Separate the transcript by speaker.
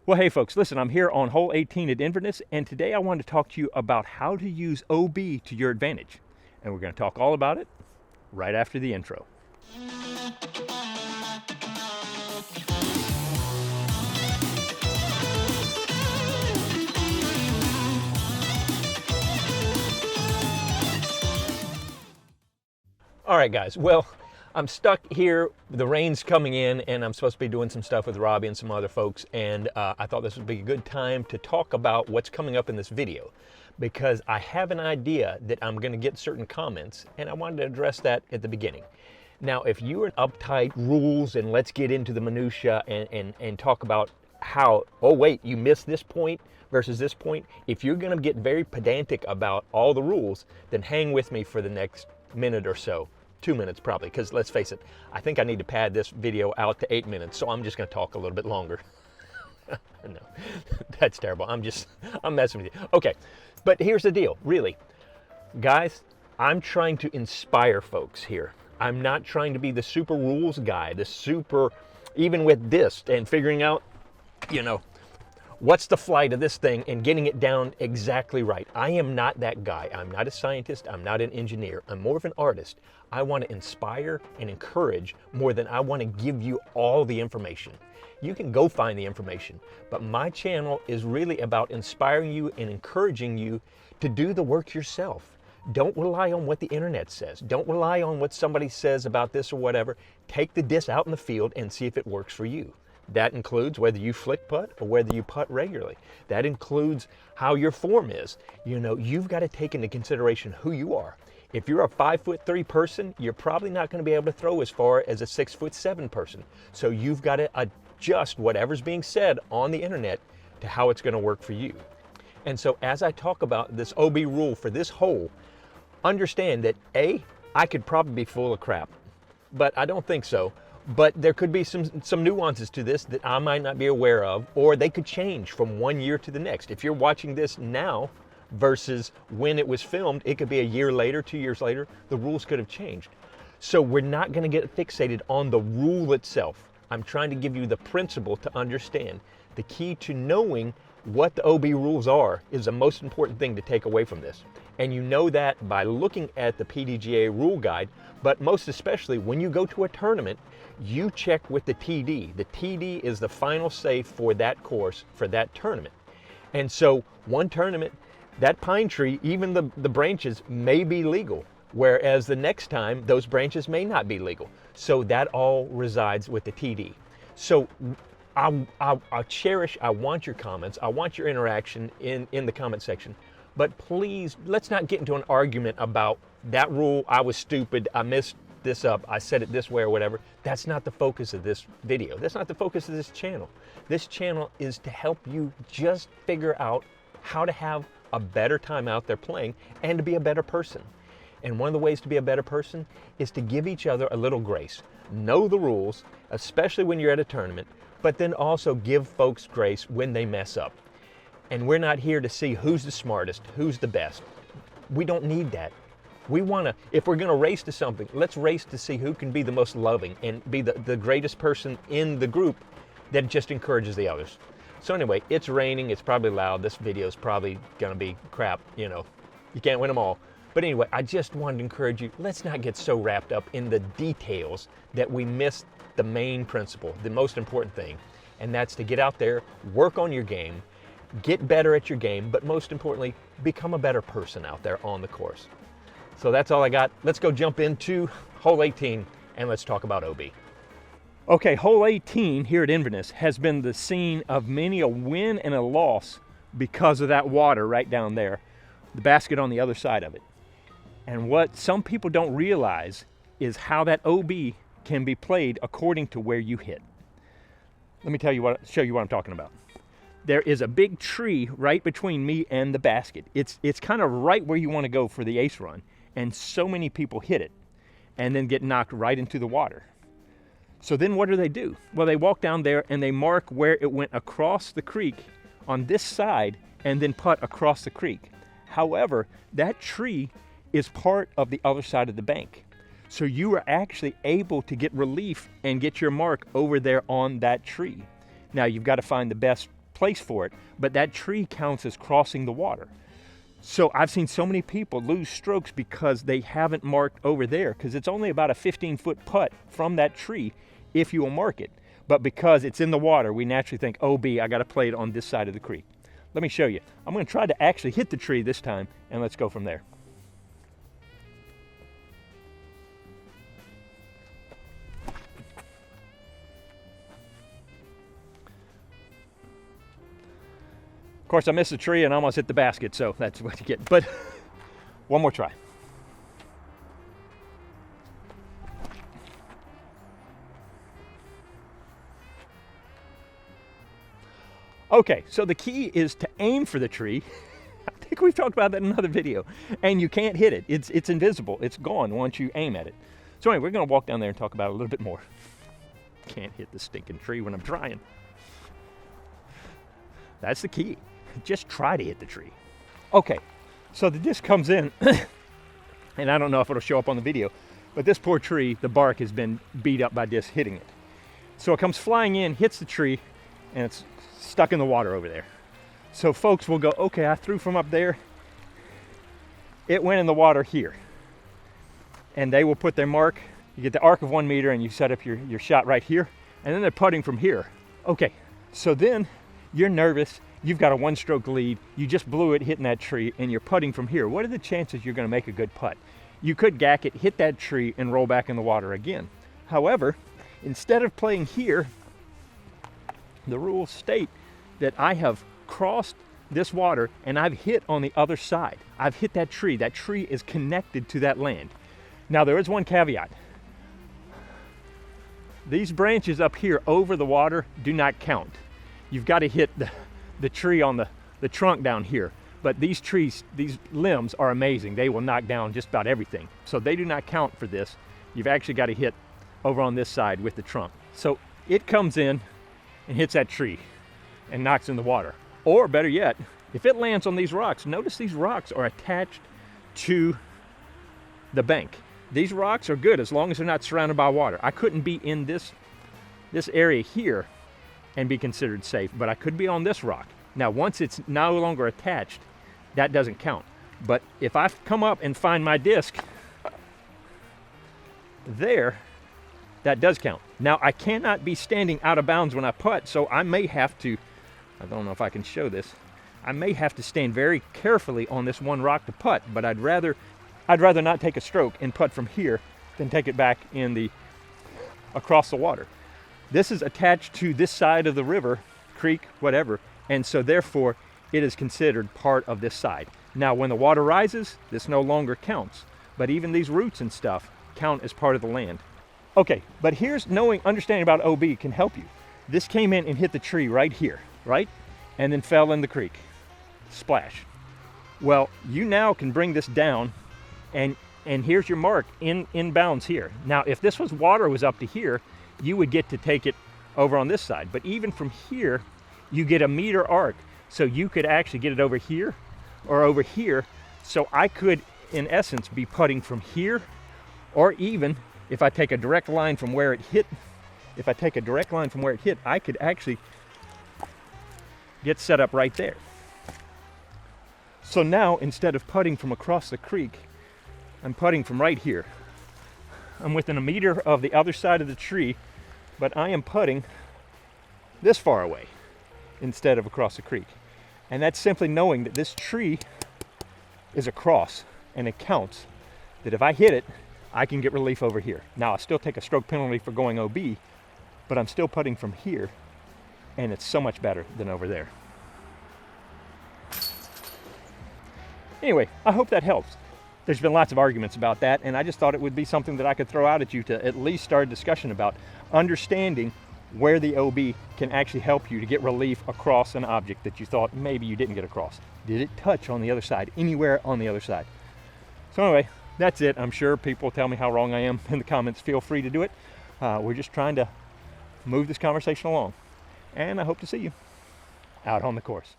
Speaker 1: Well, hey folks, listen, I'm here on hole 18 at Inverness, and today I want to talk to you about how to use OB to your advantage. And we're going to talk all about it right after the intro. All right, guys, well, I'm stuck here. The rain's coming in, and I'm supposed to be doing some stuff with Robbie and some other folks, and I thought this would be a good time to talk about what's coming up in this video, because I have an idea that I'm going to get certain comments, and I wanted to address that at the beginning. Now, if you are uptight rules, and let's get into the minutia and talk about how, oh wait, you missed this point versus this point, if you're going to get very pedantic about all the rules, then hang with me for the next minute or so. 2 minutes probably, because let's face it, I think I need to pad this video out to 8 minutes, so I'm just going to talk a little bit longer. No, that's terrible. I'm messing with you. Okay, but here's the deal, really. Guys, I'm trying to inspire folks here. I'm not trying to be the super rules guy, even with this and figuring out, what's the flight of this thing and getting it down exactly right. I am not that guy. I'm not a scientist. I'm not an engineer. I'm more of an artist. I want to inspire and encourage more than I want to give you all the information. You can go find the information, but my channel is really about inspiring you and encouraging you to do the work yourself. Don't rely on what the internet says. Don't rely on what somebody says about this or whatever. Take the disc out in the field and see if it works for you. That includes whether you flick putt or whether you putt regularly. That includes how your form is. You've got to take into consideration who you are. If you're a 5'3" person, you're probably not going to be able to throw as far as a 6'7" person. So you've got to adjust whatever's being said on the internet to how it's going to work for you. And so as I talk about this OB rule for this hole, understand that I could probably be full of crap, but I don't think so. But there could be some nuances to this that I might not be aware of, or they could change from one year to the next. If you're watching this now versus when it was filmed, it could be a year later, 2 years later, the rules could have changed. So we're not going to get fixated on the rule itself. I'm trying to give you the principle to understand. The key to knowing what the OB rules are is the most important thing to take away from this. And you know that by looking at the PDGA rule guide, but most especially when you go to a tournament, you check with the TD. The TD is the final say for that course, for that tournament. And so one tournament, that pine tree, even the branches may be legal, whereas the next time those branches may not be legal. So that all resides with the TD. So I want your comments. I want your interaction in the comment section. But please, let's not get into an argument about that rule. I was stupid. I messed this up. I said it this way or whatever. That's not the focus of this video. That's not the focus of this channel. This channel is to help you just figure out how to have a better time out there playing and to be a better person. And one of the ways to be a better person is to give each other a little grace. Know the rules, especially when you're at a tournament, but then also give folks grace when they mess up. And we're not here to see who's the smartest, who's the best. We don't need that. We want to, if we're going to race to something, let's race to see who can be the most loving and be the greatest person in the group that just encourages the others. So anyway, it's raining, it's probably loud, this video is probably going to be crap, you can't win them all. But anyway, I just wanted to encourage you, let's not get so wrapped up in the details that we miss the main principle, the most important thing. And that's to get out there, work on your game, get better at your game, but most importantly, become a better person out there on the course. So that's all I got. Let's go jump into hole 18 and let's talk about OB. Okay, hole 18 here at Inverness has been the scene of many a win and a loss because of that water right down there, the basket on the other side of it. And what some people don't realize is how that OB can be played according to where you hit. Let me show you what I'm talking about. There is a big tree right between me and the basket. It's kind of right where you want to go for the ace run. And so many people hit it and then get knocked right into the water. So then what do? Well, they walk down there and they mark where it went across the creek on this side and then putt across the creek. However, that tree is part of the other side of the bank. So you are actually able to get relief and get your mark over there on that tree. Now you've got to find the best place for it, but that tree counts as crossing the water. So I've seen so many people lose strokes because they haven't marked over there, because it's only about a 15-foot putt from that tree if you will mark it. But because it's in the water, we naturally think, OB, I got to play it on this side of the creek. Let me show you. I'm going to try to actually hit the tree this time, and let's go from there. Of course, I missed the tree and almost hit the basket, so that's what you get. But one more try. Okay, so the key is to aim for the tree. I think we've talked about that in another video. And you can't hit it. It's invisible. It's gone once you aim at it. So anyway, we're going to walk down there and talk about it a little bit more. Can't hit the stinking tree when I'm trying. That's the key. Just try to hit the tree. Okay, so the disc comes in, and I don't know if it'll show up on the video, but this poor tree, the bark has been beat up by disc hitting it. So it comes flying in, hits the tree, and it's stuck in the water over there. So folks will go, okay, I threw from up there. It went in the water here. And they will put their mark. You get the arc of 1 meter and you set up your shot right here. And then they're putting from here. Okay, so then you're nervous. You've got a 1-stroke lead. You just blew it hitting that tree and you're putting from here. What are the chances you're going to make a good putt? You could gack it, hit that tree, and roll back in the water again. However, instead of playing here, the rules state that I have crossed this water and I've hit on the other side. I've hit that tree. That tree is connected to that land. Now there is one caveat. These branches up here over the water do not count. You've got to hit the tree on the trunk down here. But these trees, these limbs are amazing. They will knock down just about everything. So they do not count for this. You've actually got to hit over on this side with the trunk. So it comes in and hits that tree and knocks in the water. Or better yet, if it lands on these rocks, notice these rocks are attached to the bank. These rocks are good as long as they're not surrounded by water. I couldn't be in this area here and be considered safe, but I could be on this rock. Now, once it's no longer attached, that doesn't count. But if I come up and find my disc there, that does count. Now, I cannot be standing out of bounds when I putt, so I may have to, I don't know if I can show this, I may have to stand very carefully on this one rock to putt, but I'd rather not take a stroke and putt from here than take it back across the water. This is attached to this side of the river, creek, whatever, and so therefore it is considered part of this side. Now, when the water rises, this no longer counts, but even these roots and stuff count as part of the land. Okay, but here's understanding about OB can help you. This came in and hit the tree right here, right? And then fell in the creek. Splash. Well, you now can bring this down and here's your mark in bounds here. Now, if this water was up to here, you would get to take it over on this side. But even from here, you get a meter arc. So you could actually get it over here or over here. So I could, in essence, be putting from here, or even if I take a direct line from where it hit, I could actually get set up right there. So now, instead of putting from across the creek, I'm putting from right here. I'm within a meter of the other side of the tree, but I am putting this far away instead of across the creek. And that's simply knowing that this tree is across, and it counts. That if I hit it, I can get relief over here. Now, I still take a stroke penalty for going OB, but I'm still putting from here, and it's so much better than over there. Anyway, I hope that helps. There's been lots of arguments about that, and I just thought it would be something that I could throw out at you to at least start a discussion about understanding where the OB can actually help you to get relief across an object that you thought maybe you didn't get across. Did it touch on the other side, anywhere on the other side? So anyway, that's it. I'm sure people tell me how wrong I am in the comments. Feel free to do it. We're just trying to move this conversation along. And I hope to see you out on the course.